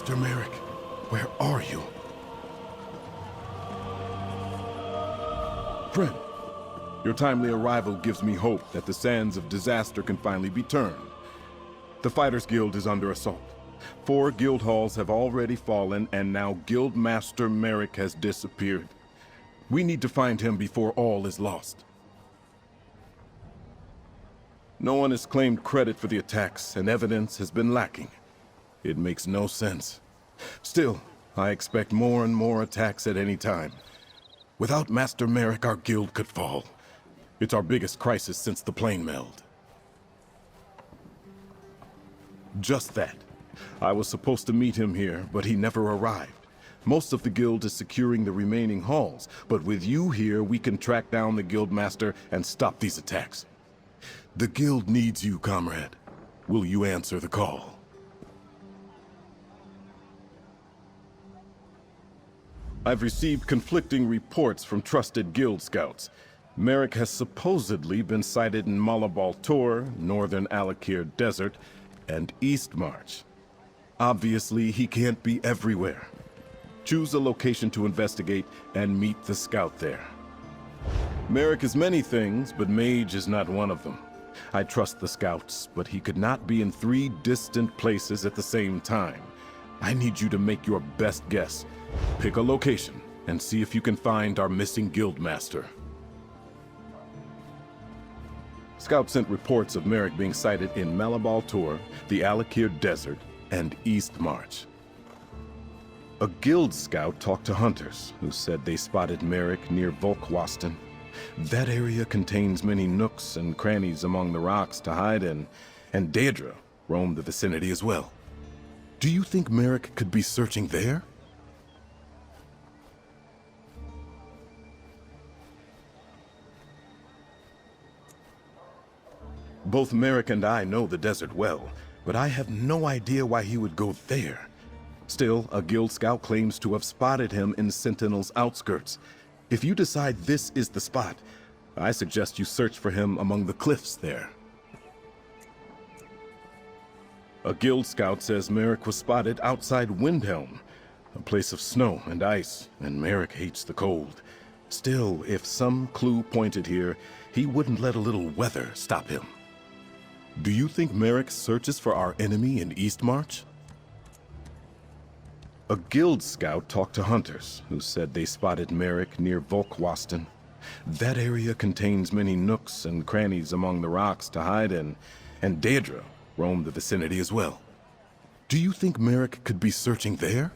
Master Merrick, where are you? Friend, your timely arrival gives me hope that the sands of disaster can finally be turned. The Fighters Guild is under assault. 4 guild halls have already fallen, and now Guild Master Merrick has disappeared. We need to find him before all is lost. No one has claimed credit for the attacks, and evidence has been lacking. It makes no sense. Still, I expect more and more attacks at any time. Without Master Merrick, our guild could fall. It's our biggest crisis since the plane meld. Just that. I was supposed to meet him here, but he never arrived. Most of the guild is securing the remaining halls, but with you here, we can track down the guild master and stop these attacks. The guild needs you, comrade. Will you answer the call? I've received conflicting reports from trusted guild scouts. Merrick has supposedly been sighted in Malabal Tor, northern Alakir Desert, and East March. Obviously, he can't be everywhere. Choose a location to investigate and meet the scout there. Merrick is many things, but mage is not one of them. I trust the scouts, but he could not be in 3 distant places at the same time. I need you to make your best guess. Pick a location and see if you can find our missing guild master. Scouts sent reports of Merrick being sighted in Malabal Tor, the Alakir Desert, and East March. A guild scout talked to hunters, who said they spotted Merrick near Volkwaston. That area contains many nooks and crannies among the rocks to hide in, and Daedra roamed the vicinity as well. Do you think Merrick could be searching there? Both Merrick and I know the desert well, but I have no idea why he would go there. Still, a guild scout claims to have spotted him in Sentinel's outskirts. If you decide this is the spot, I suggest you search for him among the cliffs there. A guild scout says Merrick was spotted outside Windhelm, a place of snow and ice, and Merrick hates the cold. Still, if some clue pointed here, he wouldn't let a little weather stop him. Do you think Merrick searches for our enemy in East March? A guild scout talked to hunters, who said they spotted Merrick near Volkwaston. That area contains many nooks and crannies among the rocks to hide in, and Daedra roamed the vicinity as well. Do you think Merrick could be searching there?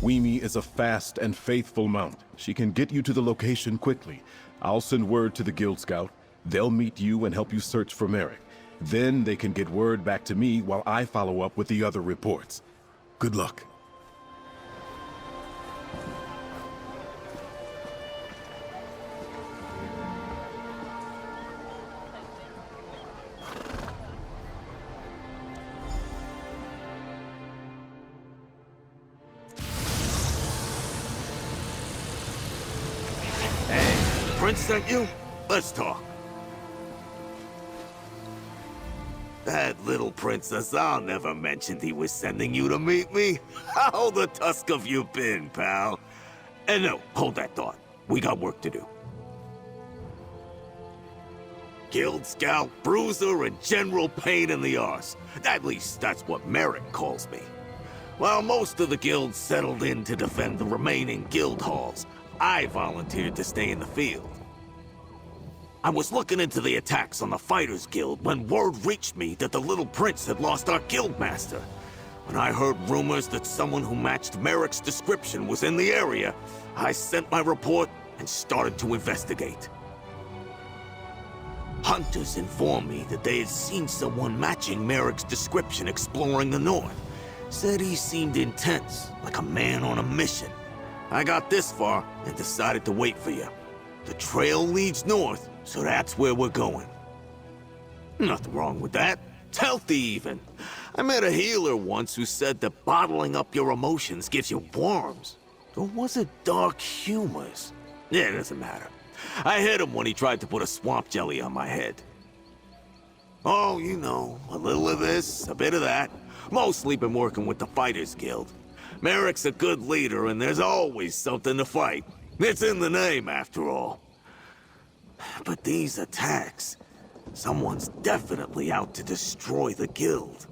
Weemy is a fast and faithful mount. She can get you to the location quickly. I'll send word to the guild scout. They'll meet you and help you search for Merrick. Then they can get word back to me while I follow up with the other reports. Good luck. Hey, Prince sent you? Let's talk. That little Princess I'll never mentioned he was sending you to meet me. How the tusk have you been, pal? And no, hold that thought. We got work to do. Guild Scout, Bruiser, and General Pain in the Arse. At least that's what Merrick calls me. While most of the guilds settled in to defend the remaining guild halls, I volunteered to stay in the field. I was looking into the attacks on the Fighters Guild when word reached me that the Little Prince had lost our guild master. When I heard rumors that someone who matched Merrick's description was in the area, I sent my report and started to investigate. Hunters informed me that they had seen someone matching Merrick's description exploring the north. Said he seemed intense, like a man on a mission. I got this far and decided to wait for you. The trail leads north, so that's where we're going. Nothing wrong with that. It's healthy even. I met a healer once who said that bottling up your emotions gives you worms. Or was it dark humors? Yeah, it doesn't matter. I hit him when he tried to put a swamp jelly on my head. Oh, you know, a little of this, a bit of that. Mostly been working with the Fighters Guild. Merrick's a good leader, and there's always something to fight. It's in the name, after all. But these attacks... Someone's definitely out to destroy the guild.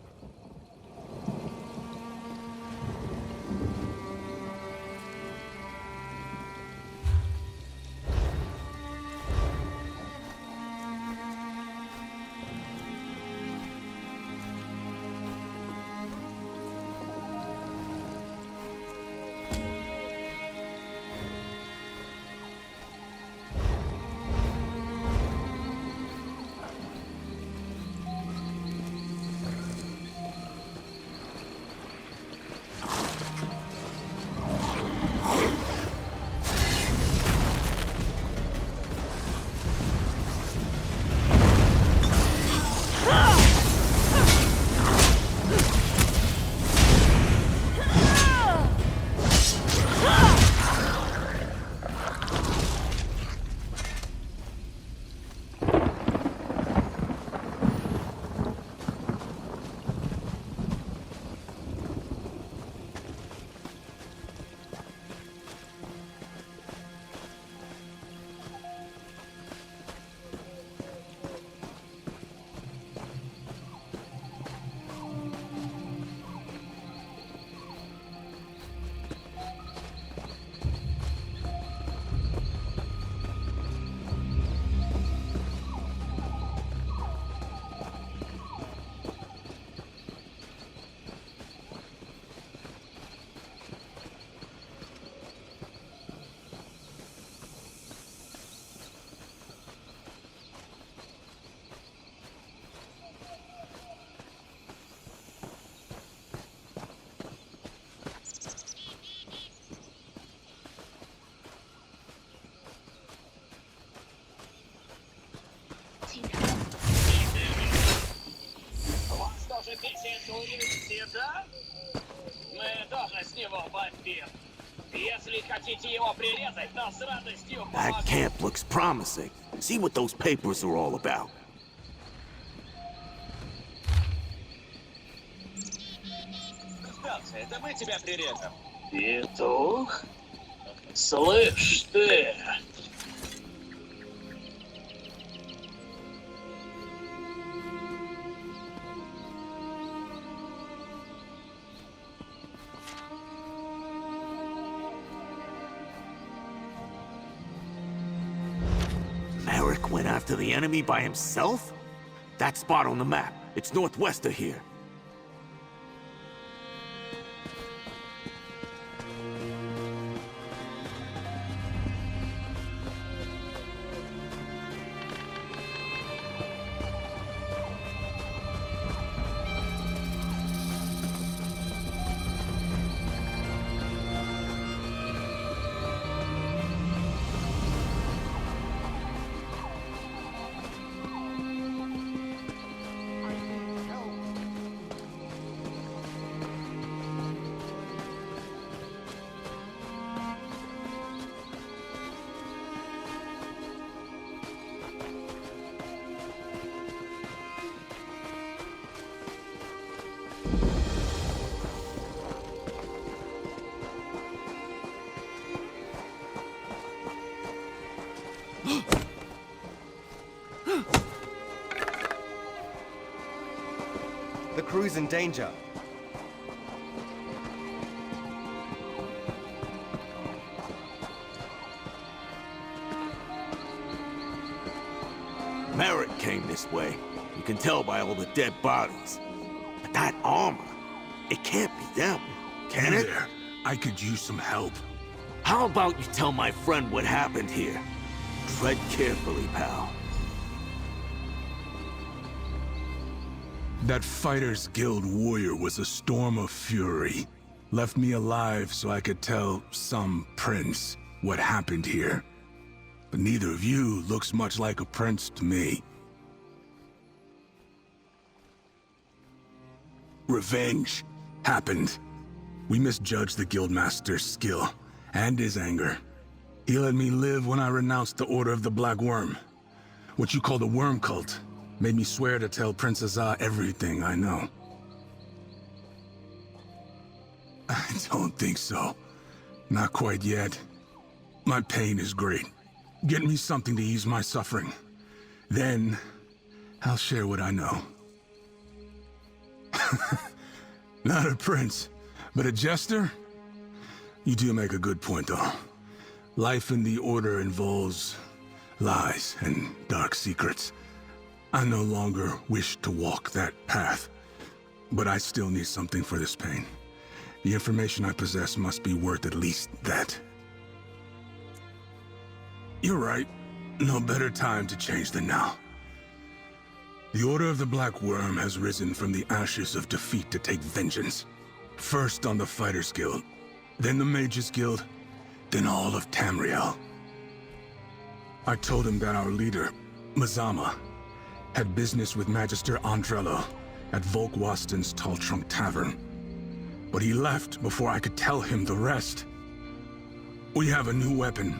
Университета? Мы тоже с него бомбим. Если хотите его прирезать, то с радостью That помогу. camp looks promising. See what those papers are all about. Станция, это мы тебя прирезем. Петух? Слышь ты! Merrick went after the enemy by himself? That spot on the map. It's northwest of here. The crew's in danger. Merrick came this way. You can tell by all the dead bodies. But that armor, it can't be them, can Hey it? there. I could use some help. How about you tell my friend what happened here? Tread carefully, pal. That Fighters Guild warrior was a storm of fury. Left me alive so I could tell some prince what happened here. But neither of you looks much like a prince to me. Revenge happened. We misjudged the Guildmaster's skill and his anger. He let me live when I renounced the Order of the Black Worm. What you call the Worm Cult made me swear to tell Princess Ah everything I know. I don't think so. Not quite yet. My pain is great. Get me something to ease my suffering. Then, I'll share what I know. Not a prince, but a jester? You do make a good point, though. Life in the Order involves lies and dark secrets. I no longer wish to walk that path, but I still need something for this pain. The information I possess must be worth at least that. You're right. No better time to change than now. The Order of the Black Worm has risen from the ashes of defeat to take vengeance. First on the Fighters Guild, then the Mages Guild, then all of Tamriel. I told him that our leader, Mazama, had business with Magister Andrello at Volkwasten's Tall Trunk Tavern. But he left before I could tell him the rest. We have a new weapon.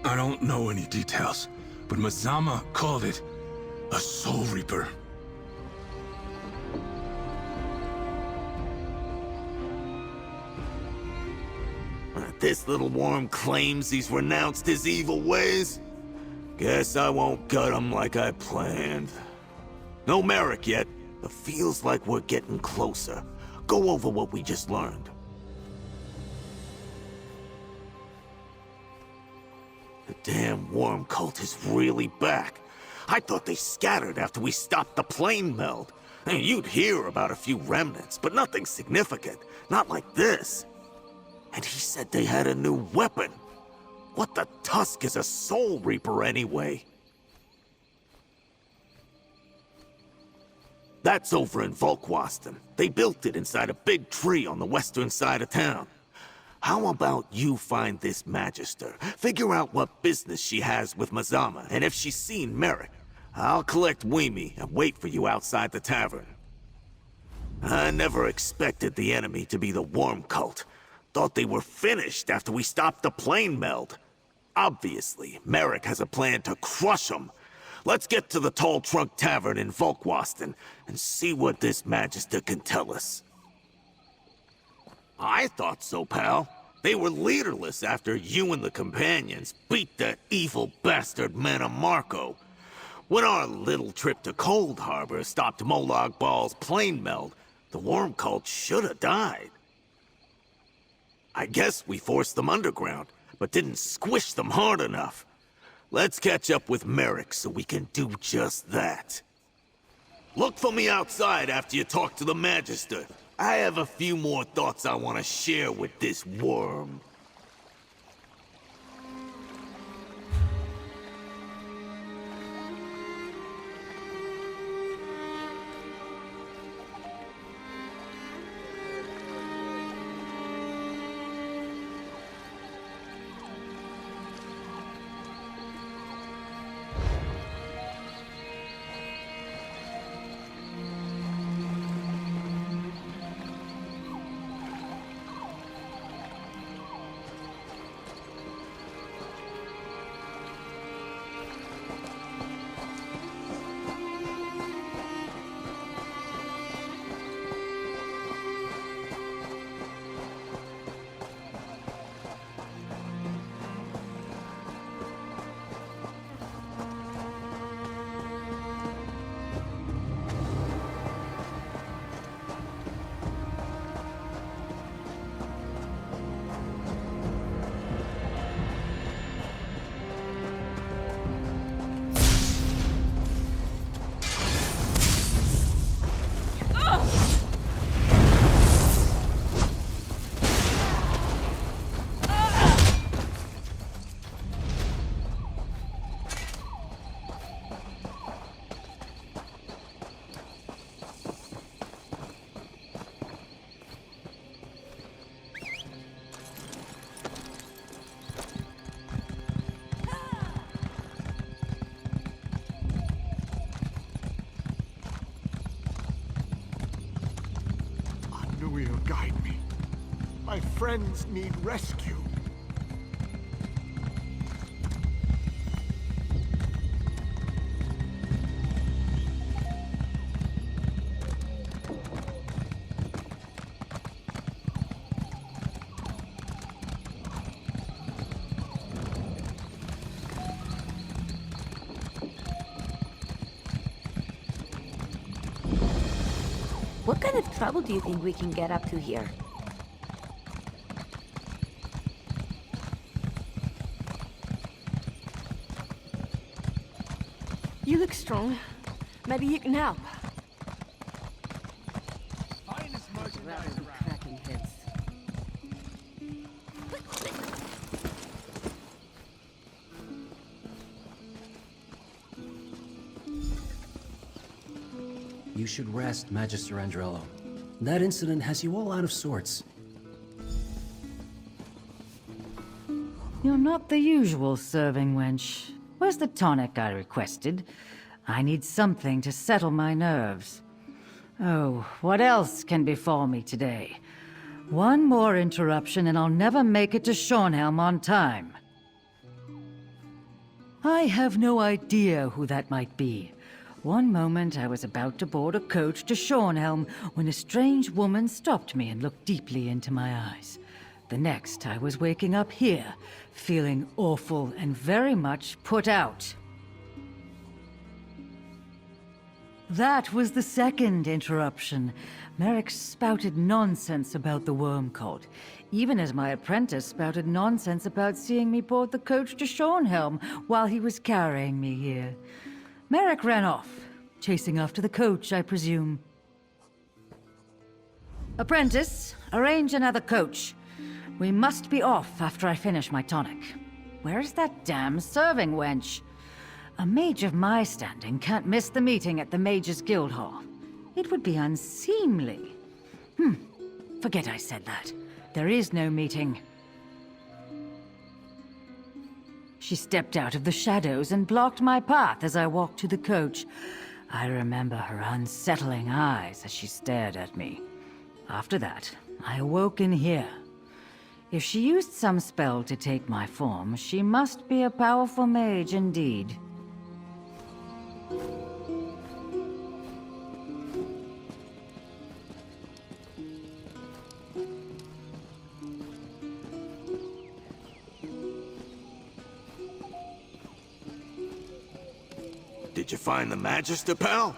I don't know any details, but Mazama called it a Soul Reaper. This little worm claims he's renounced his evil ways. Guess I won't gut him like I planned. No Merrick yet, but feels like we're getting closer. Go over what we just learned. The damn worm cult is really back. I thought they scattered after we stopped the plane meld. And you'd hear about a few remnants, but nothing significant. Not like this. And he said they had a new weapon. What the tusk is a Soul Reaper anyway? That's over in Volkwasten. They built it inside a big tree on the western side of town. How about you find this Magister, figure out what business she has with Mazama, and if she's seen Merrick, I'll collect Weemy and wait for you outside the tavern. I never expected the enemy to be the worm cult. Thought they were finished after we stopped the plane meld. Obviously, Merrick has a plan to crush them. Let's get to the Tall Trunk Tavern in Volkwasten and see what this Magister can tell us. I thought so, pal. They were leaderless after you and the companions beat that evil bastard Mannimarco. When our little trip to Cold Harbor stopped Molag Bal's plane meld, the worm cult should have died. I guess we forced them underground, but didn't squish them hard enough. Let's catch up with Merrick so we can do just that. Look for me outside after you talk to the Magister. I have a few more thoughts I want to share with this worm. Will guide me. My friends need rescue. What kind of trouble do you think we can get up to here? You look strong. Maybe you can help. Cracking heads. You should rest, Magister Andrello. That incident has you all out of sorts. You're not the usual serving wench. Where's the tonic I requested? I need something to settle my nerves. Oh, what else can befall me today? One more interruption and I'll never make it to Schornhelm on time. I have no idea who that might be. One moment I was about to board a coach to Schornhelm when a strange woman stopped me and looked deeply into my eyes. The next I was waking up here, feeling awful and very much put out. That was the second interruption. Merrick spouted nonsense about the worm cult, even as my apprentice spouted nonsense about seeing me board the coach to Schornhelm while he was carrying me here. Merrick ran off, chasing after the coach, I presume. Apprentice, arrange another coach. We must be off after I finish my tonic. Where's that damn serving wench? A mage of my standing can't miss the meeting at the Mages Guild Hall. It would be unseemly. Forget I said that. There is no meeting. She stepped out of the shadows and blocked my path as I walked to the coach. I remember her unsettling eyes as she stared at me. After that, I awoke in here. If she used some spell to take my form, she must be a powerful mage indeed. Did you find the Magister, pal?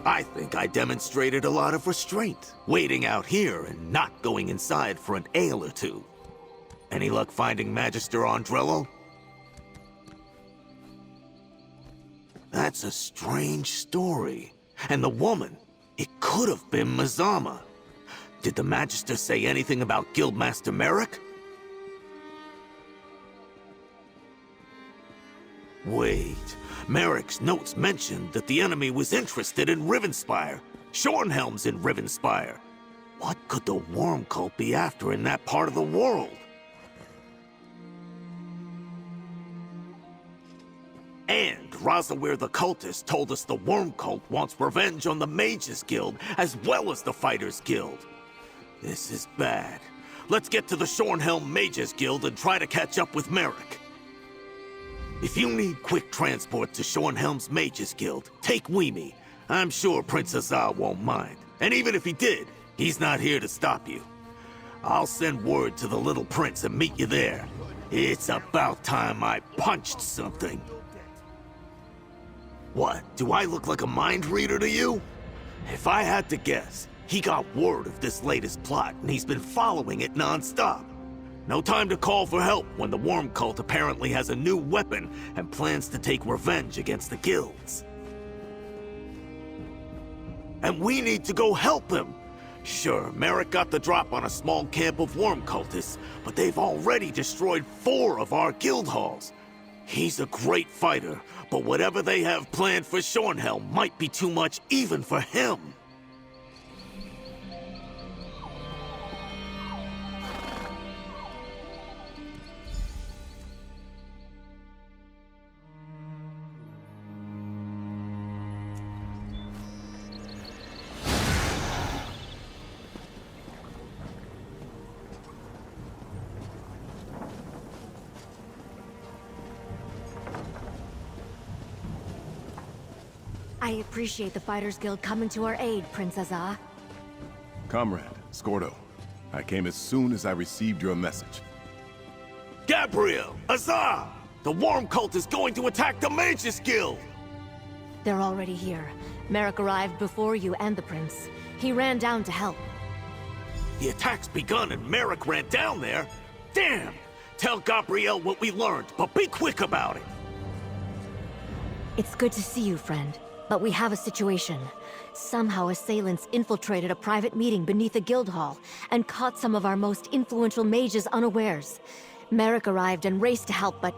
I think I demonstrated a lot of restraint, waiting out here and not going inside for an ale or two. Any luck finding Magister Andrello? That's a strange story. And the woman, it could have been Mazama. Did the Magister say anything about Guildmaster Merrick? Wait, Merrick's notes mentioned that the enemy was interested in Rivenspire. Schornhelm's in Rivenspire. What could the worm cult be after in that part of the world? And Razawir the Cultist told us the worm cult wants revenge on the Mages Guild as well as the Fighters Guild. This is bad. Let's get to the Schornhelm Mages Guild and try to catch up with Merrick. If you need quick transport to Schornhelm's Mages Guild, take Weemy. I'm sure Prince Azar won't mind. And even if he did, he's not here to stop you. I'll send word to the little prince and meet you there. It's about time I punched something. What, do I look like a mind reader to you? If I had to guess, he got word of this latest plot and he's been following it non-stop. No time to call for help when the worm cult apparently has a new weapon and plans to take revenge against the guilds. And we need to go help him. Sure, Merrick got the drop on a small camp of worm cultists, but they've already destroyed 4 of our guild halls. He's a great fighter, but whatever they have planned for Schornhelm might be too much even for him. I appreciate the Fighters Guild coming to our aid, Prince Azar. Comrade, Scordo, I came as soon as I received your message. Gabriel! Azar! The worm cult is going to attack the Mages Guild! They're already here. Merrick arrived before you and the prince. He ran down to help. The attack's begun and Merrick ran down there? Damn! Tell Gabrielle what we learned, but be quick about it! It's good to see you, friend. But we have a situation. Somehow assailants infiltrated a private meeting beneath the guild hall and caught some of our most influential mages unawares. Merrick arrived and raced to help, but...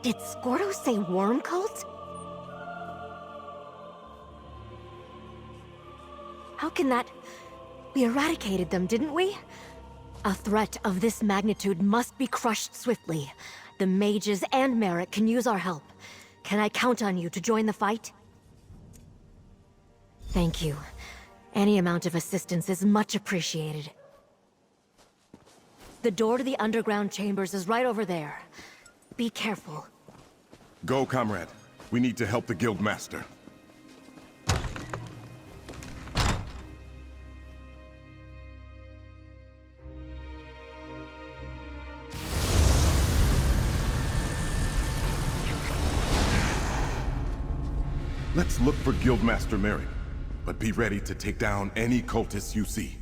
Did Scordo say worm cult? How can that... We eradicated them, didn't we? A threat of this magnitude must be crushed swiftly. The mages and Merrick can use our help. Can I count on you to join the fight? Thank you. Any amount of assistance is much appreciated. The door to the underground chambers is right over there. Be careful. Go, comrade. We need to help the guild master. Let's look for Guildmaster Merrick, but be ready to take down any cultists you see.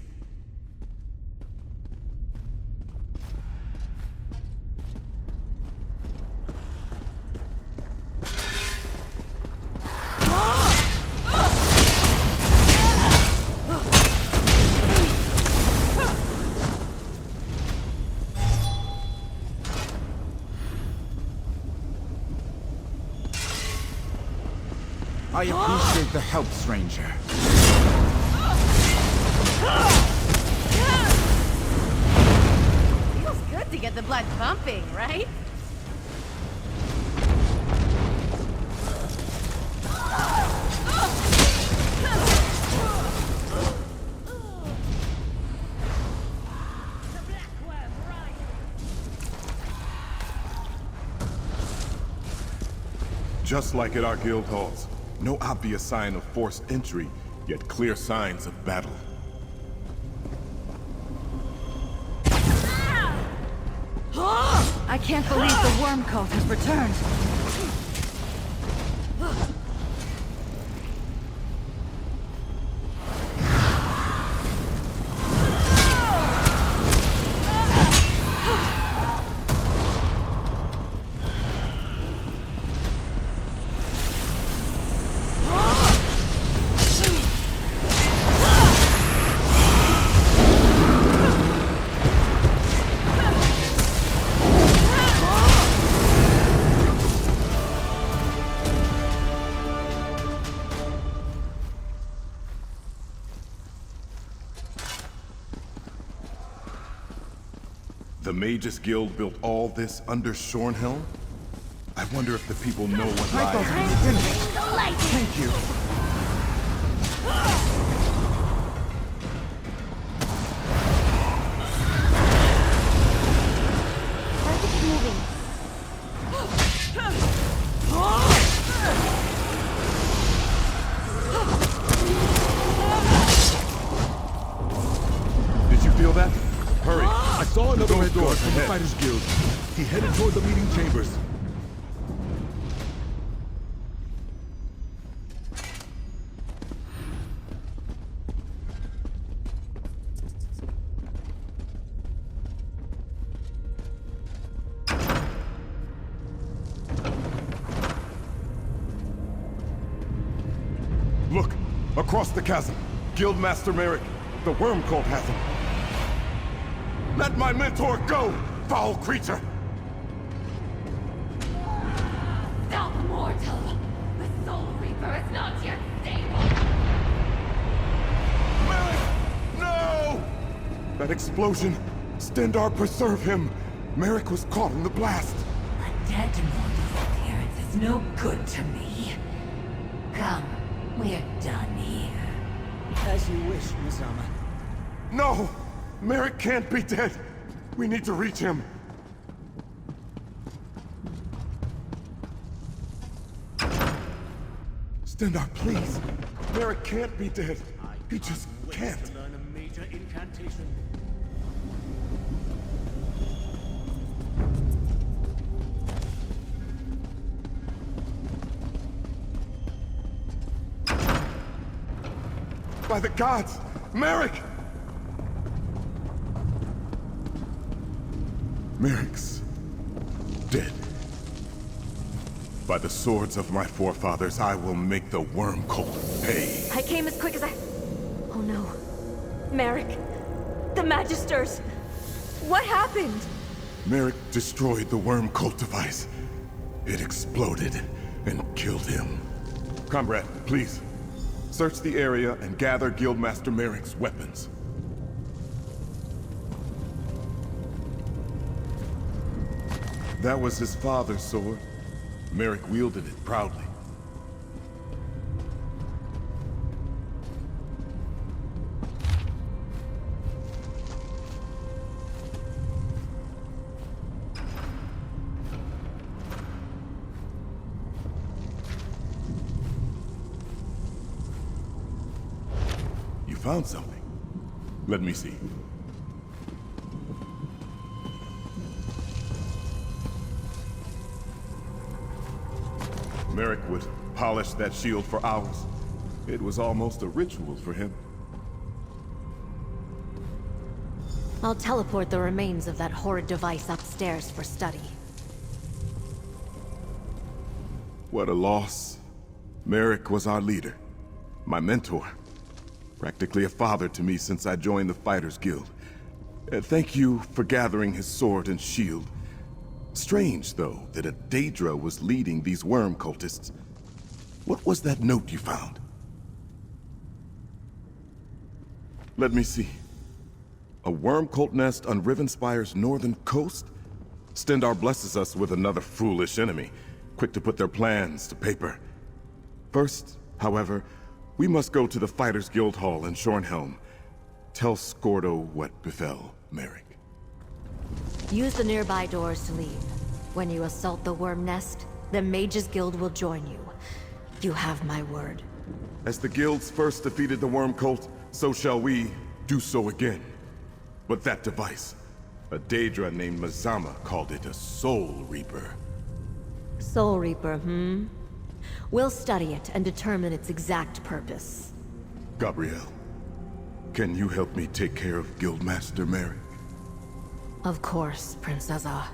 I appreciate the help, stranger. Feels good to get the blood pumping, right? Just like at our guild halls. No obvious sign of forced entry, yet clear signs of battle. I can't believe the worm cult has returned. The Mages Guild built all this under Shornhelm? I wonder if the people know what lies. Thank you. Target's moving. Did you feel that? Hurry! I saw another red door from the ahead. Fighters Guild. He headed toward the meeting chambers. Look! Across the chasm! Guildmaster Merrick! The worm cult has him! Let my mentor go, foul creature! Stop, mortal! The Soul Reaper is not yet stable! Merrick! No! That explosion! Stendar, preserve him! Merrick was caught in the blast! A dead mortal's appearance is no good to me. Come, we're done here. As you wish, Misama. No! Merrick can't be dead! We need to reach him! Stendar, please! Merrick can't be dead! He just can't! Learn a major incantation. By the gods! Merrick! Merrick's dead. By the swords of my forefathers, I will make the worm cult pay. I came as quick as I... Oh no. Merrick. The Magisters. What happened? Merrick destroyed the worm cult device. It exploded and killed him. Comrade, please. Search the area and gather Guildmaster Merrick's weapons. That was his father's sword. Merrick wielded it proudly. You found something. Let me see. Merrick would polish that shield for hours. It was almost a ritual for him. I'll teleport the remains of that horrid device upstairs for study. What a loss. Merrick was our leader, my mentor. Practically a father to me since I joined the Fighters Guild. Thank you for gathering his sword and shield. Strange, though, that a Daedra was leading these worm cultists. What was that note you found? Let me see. A worm cult nest on Rivenspire's northern coast? Stendarr blesses us with another foolish enemy, quick to put their plans to paper. First, however, we must go to the Fighters Guild Hall in Shornhelm. Tell Skordo what befell Merrick. Use the nearby doors to leave. When you assault the worm nest, the Mages Guild will join you. You have my word. As the guilds first defeated the worm cult, so shall we do so again. But that device, a Daedra named Mazama called it a Soul Reaper. Soul Reaper, hmm? We'll study it and determine its exact purpose. Gabrielle, can you help me take care of Guildmaster Merrick? Of course, Princessa.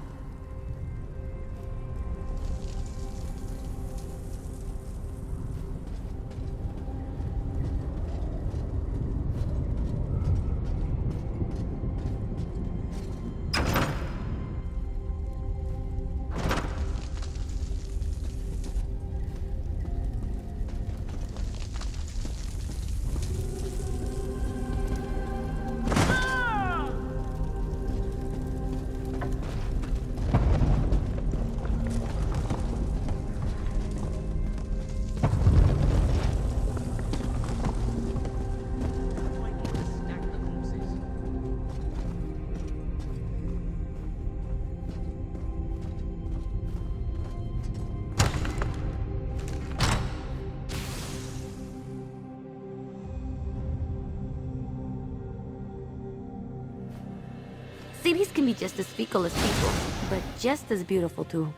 Cities can be just as fickle as people, but just as beautiful too.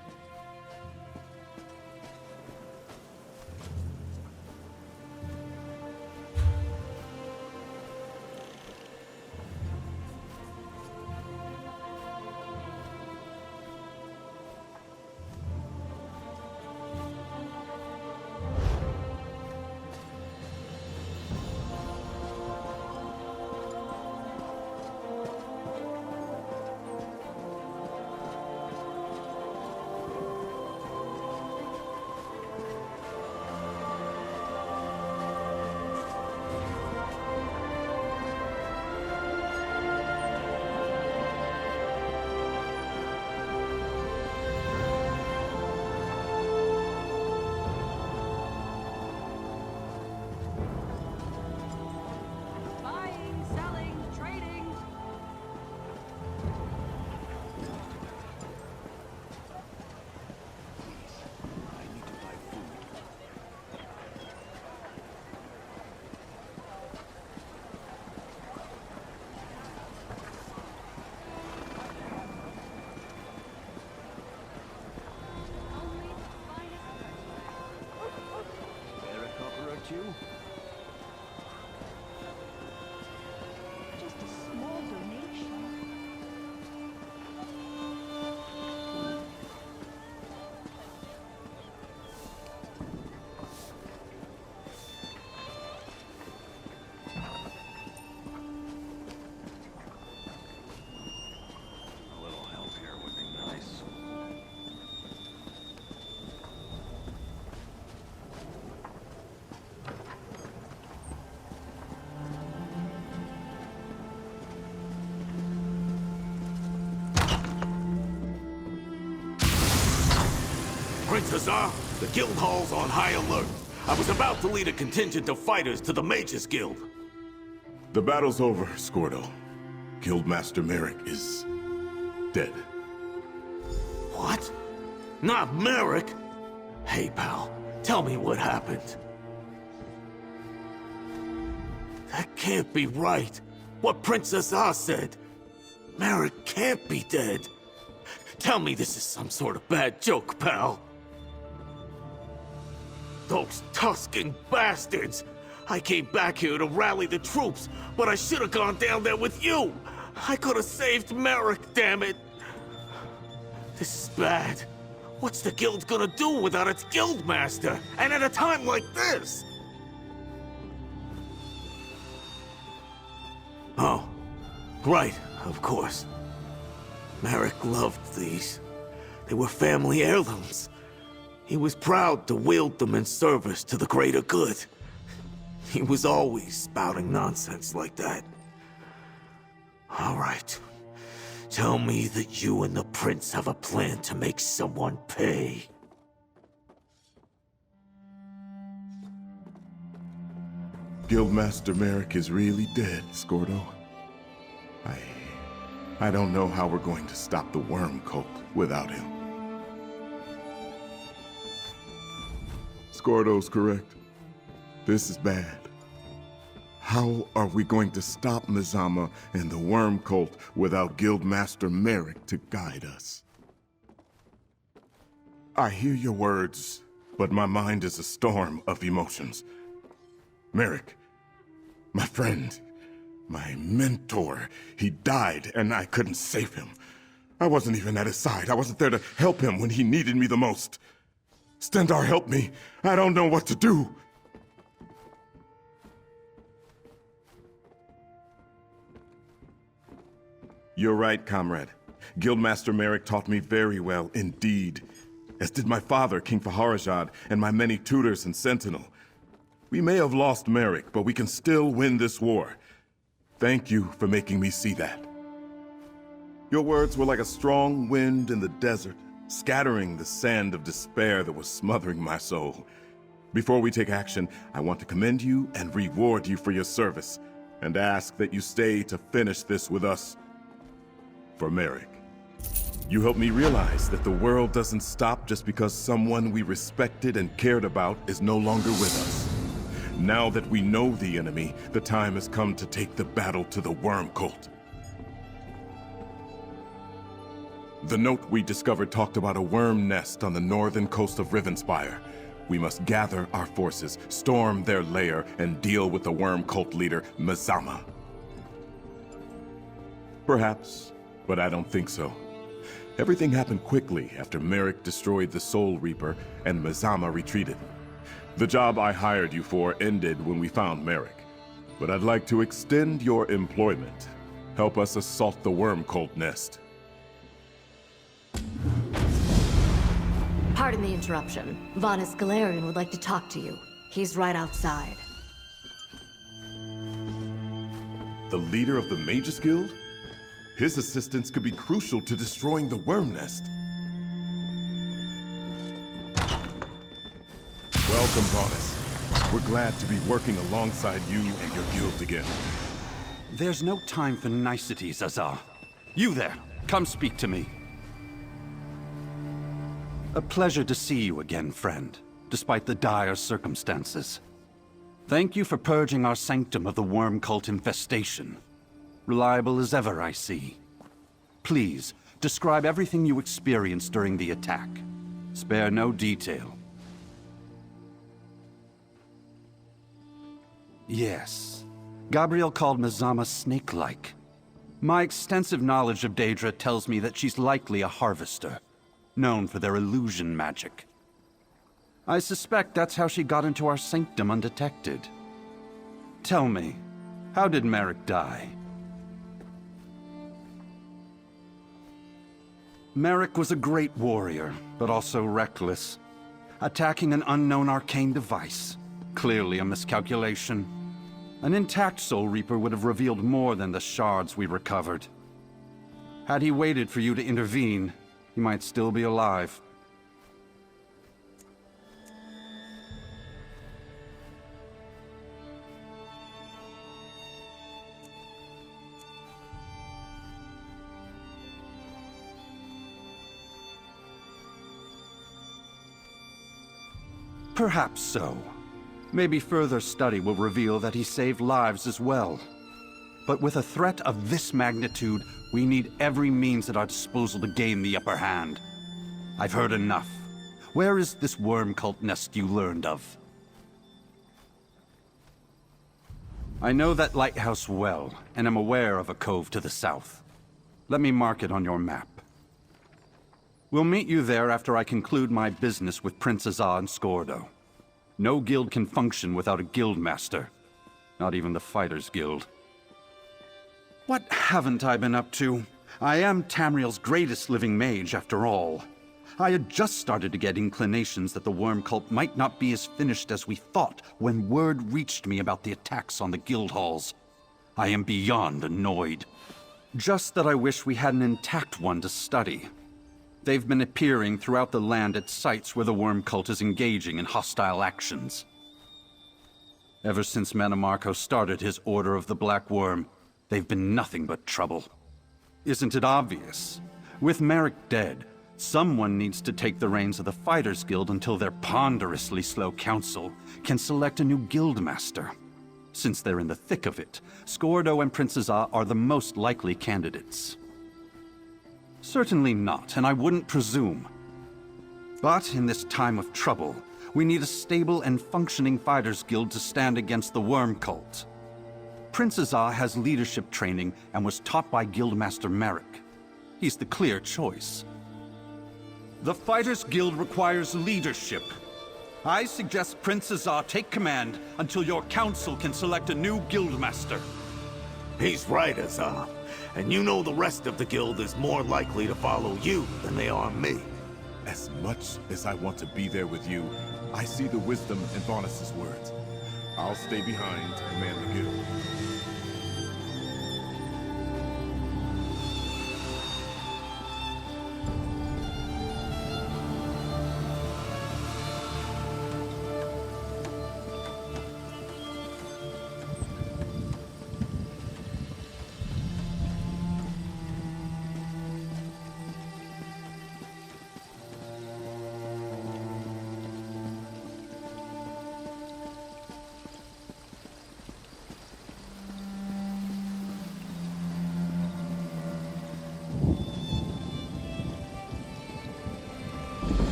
Prince Azar. The guild hall's on high alert. I was about to lead a contingent of fighters to the Mages Guild. The battle's over, Scordo. Guildmaster Merrick is dead. What? Not Merrick? Hey, pal, tell me what happened. That can't be right. What Prince Azar said. Merrick can't be dead. Tell me this is some sort of bad joke, pal. Those Tuscan bastards! I came back here to rally the troops, but I should have gone down there with you! I could have saved Merrick, damn it! This is bad. What's the guild gonna do without its guildmaster? And at a time like this? Oh, right, of course. Merrick loved these. They were family heirlooms. He was proud to wield them in service to the greater good. He was always spouting nonsense like that. All right. Tell me that you and the prince have a plan to make someone pay. Guildmaster Merrick is really dead, Scordo. I don't know how we're going to stop the worm cult without him. Scordo's correct. This is bad. How are we going to stop Mizama and the worm cult without Guildmaster Merrick to guide us? I hear your words, but my mind is a storm of emotions. Merrick, my friend, my mentor, he died and I couldn't save him. I wasn't even at his side. I wasn't there to help him when he needed me the most. Stendarr, help me. I don't know what to do. You're right, comrade. Guildmaster Merrick taught me very well indeed, as did my father, King Faharajad, and my many tutors and Sentinel. We may have lost Merrick, but we can still win this war. Thank you for making me see that. Your words were like a strong wind in the desert, scattering the sand of despair that was smothering my soul. Before we take action, I want to commend you and reward you for your service, and ask that you stay to finish this with us. For Merrick. You helped me realize that the world doesn't stop just because someone we respected and cared about is no longer with us. Now that we know the enemy, the time has come to take the battle to the worm cult. The note we discovered talked about a worm nest on the northern coast of Rivenspire. We must gather our forces, storm their lair, and deal with the worm cult leader, Mizama. Perhaps, but I don't think so. Everything happened quickly after Merrick destroyed the Soul Reaper and Mizama retreated. The job I hired you for ended when we found Merrick, but I'd like to extend your employment. Help us assault the worm cult nest. Pardon the interruption. Vanis Galarian would like to talk to you. He's right outside. The leader of the Mages Guild? His assistance could be crucial to destroying the worm nest. Welcome, Vanis. We're glad to be working alongside you and your guild again. There's no time for niceties, Azar. You there, come speak to me. A pleasure to see you again, friend, despite the dire circumstances. Thank you for purging our sanctum of the worm cult infestation. Reliable as ever, I see. Please, describe everything you experienced during the attack. Spare no detail. Yes. Gabriel called Mizama snake-like. My extensive knowledge of Daedra tells me that she's likely a harvester, known for their illusion magic. I suspect that's how she got into our sanctum undetected. Tell me, how did Merrick die? Merrick was a great warrior, but also reckless. Attacking an unknown arcane device. Clearly a miscalculation. An intact Soul Reaper would have revealed more than the shards we recovered. Had he waited for you to intervene, he might still be alive. Perhaps so. Maybe further study will reveal that he saved lives as well. But with a threat of this magnitude, we need every means at our disposal to gain the upper hand. I've heard enough. Where is this worm cult nest you learned of? I know that lighthouse well, and am aware of a cove to the south. Let me mark it on your map. We'll meet you there after I conclude my business with Prince Azah and Skordo. No guild can function without a guild master. Not even the Fighters Guild. What haven't I been up to? I am Tamriel's greatest living mage, after all. I had just started to get inclinations that the worm cult might not be as finished as we thought when word reached me about the attacks on the guild halls. I am beyond annoyed. Just that I wish we had an intact one to study. They've been appearing throughout the land at sites where the worm cult is engaging in hostile actions. Ever since Manamarco started his Order of the Black Worm, they've been nothing but trouble. Isn't it obvious? With Merrick dead, someone needs to take the reins of the Fighters Guild until their ponderously slow council can select a new guildmaster. Since they're in the thick of it, Skordo and Prince Azah are the most likely candidates. Certainly not, and I wouldn't presume. But in this time of trouble, we need a stable and functioning Fighters Guild to stand against the worm cult. Prince Azah has leadership training and was taught by Guildmaster Merrick. He's the clear choice. The Fighters Guild requires leadership. I suggest Prince Azah take command until your council can select a new guildmaster. He's right, Azah. And you know the rest of the guild is more likely to follow you than they are me. As much as I want to be there with you, I see the wisdom in Vonnis's words. I'll stay behind to command the guild.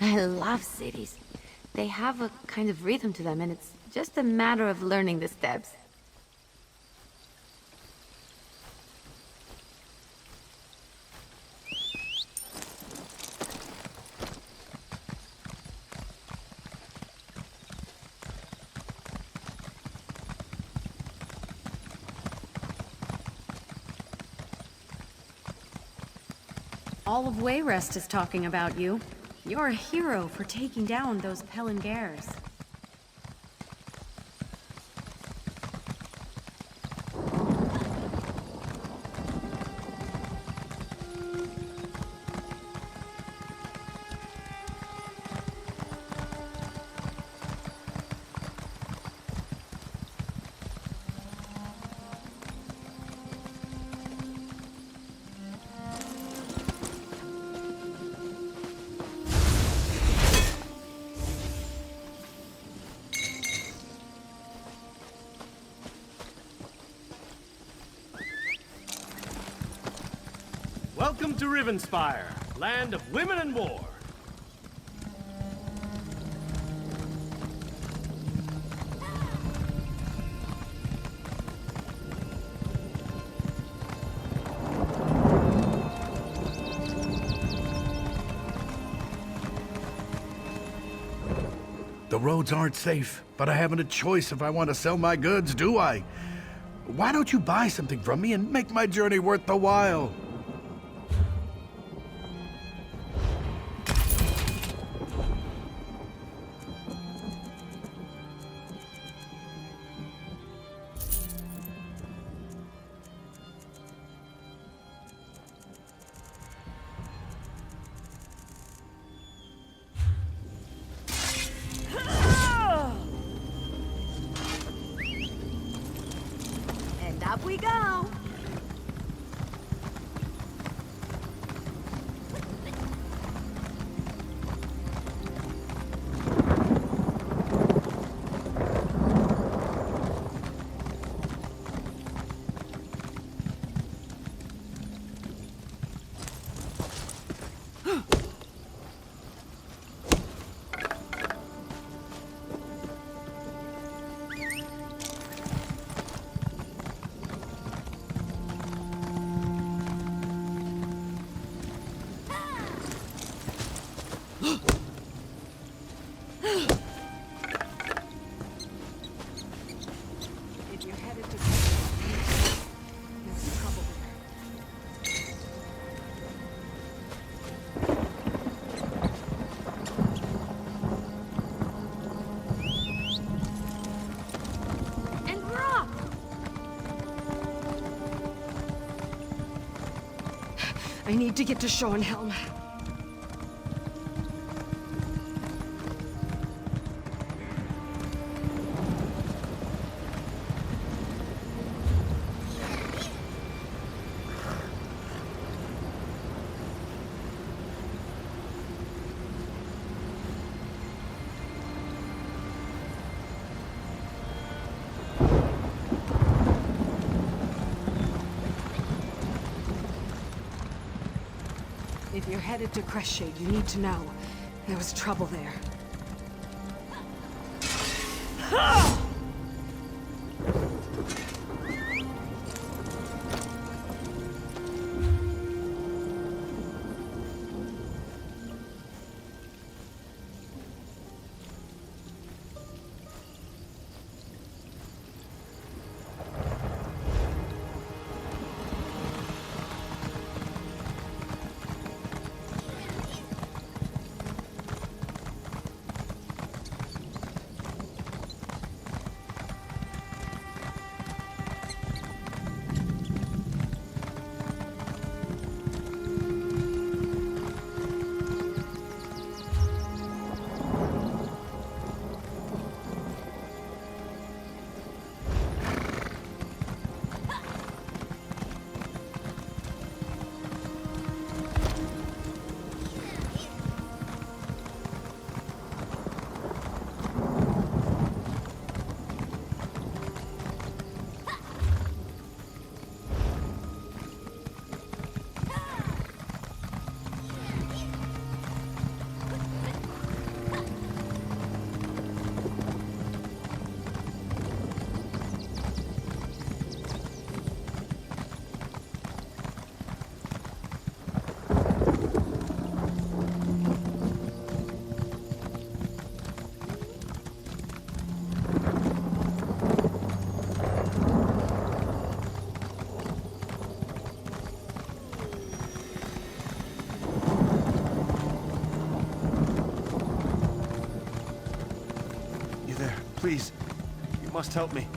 I love cities. They have a kind of rhythm to them, and it's just a matter of learning the steps. All of Wayrest is talking about you. You're a hero for taking down those Pelengers. Welcome to Rivenspire, land of women and war. The roads aren't safe, but I haven't a choice if I want to sell my goods, do I? Why don't you buy something from me and make my journey worth the while? And up we go. If you're headed to there's trouble there. And we're off! I need to get to Schoenhelm. If you're headed to Crestshade, you need to know there was trouble there. Please, you must help me.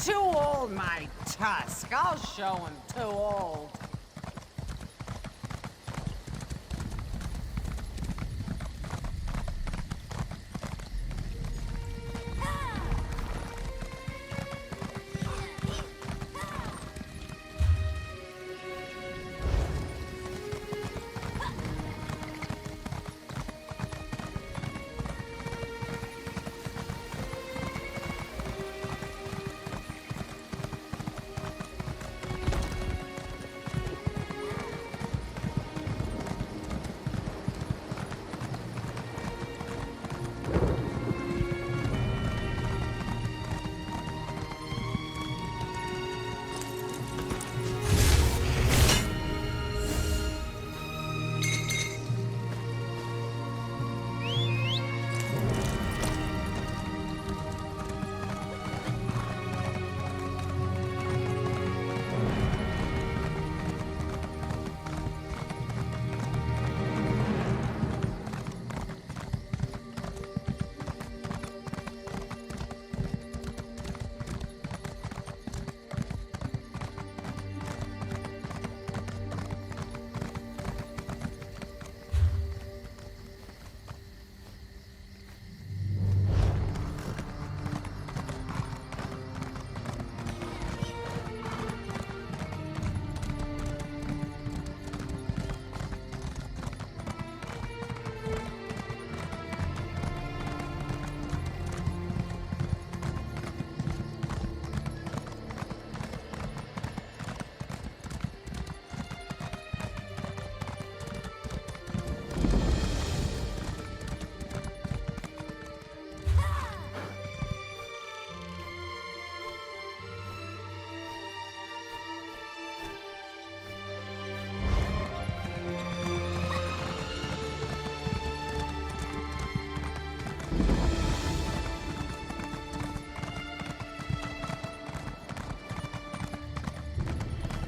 Too old, my tusk. I'll show him too old.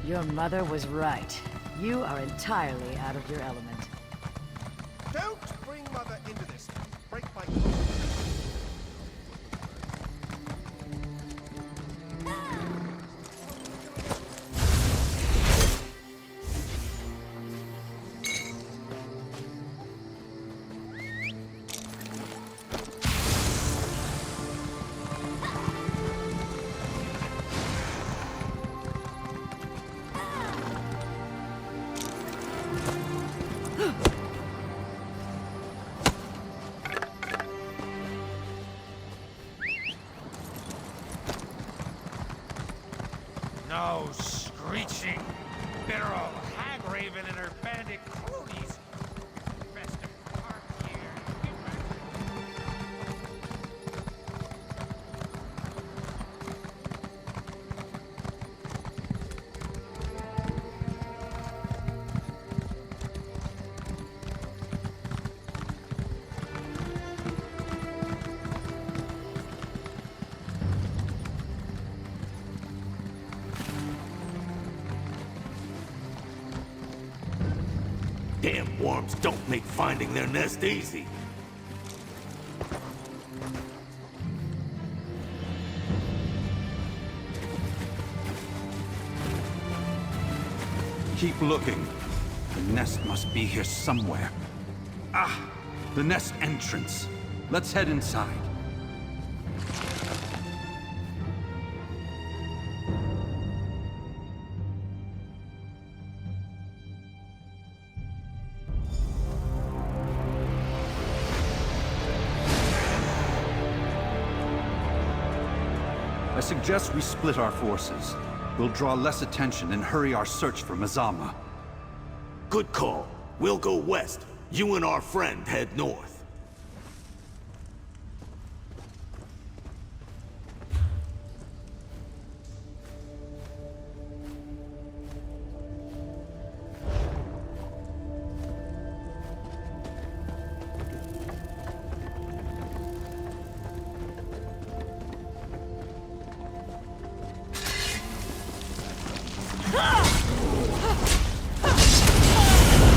Your mother was right. You are entirely out of your element. Don't bring Mother into this. Break my... No screeching, bitter old hag raven and her bandit cronies. Best of park here. Damn worms don't make finding their nest easy. Keep looking. The nest must be here somewhere. Ah! The nest entrance. Let's head inside. I suggest we split our forces. We'll draw less attention and hurry our search for Mazama. Good call. We'll go west. You and our friend head north.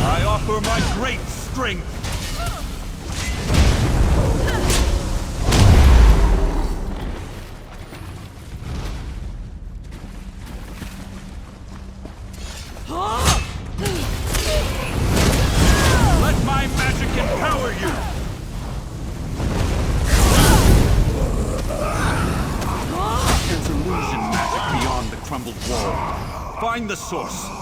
I offer my great strength! crumbled wall. Find the source.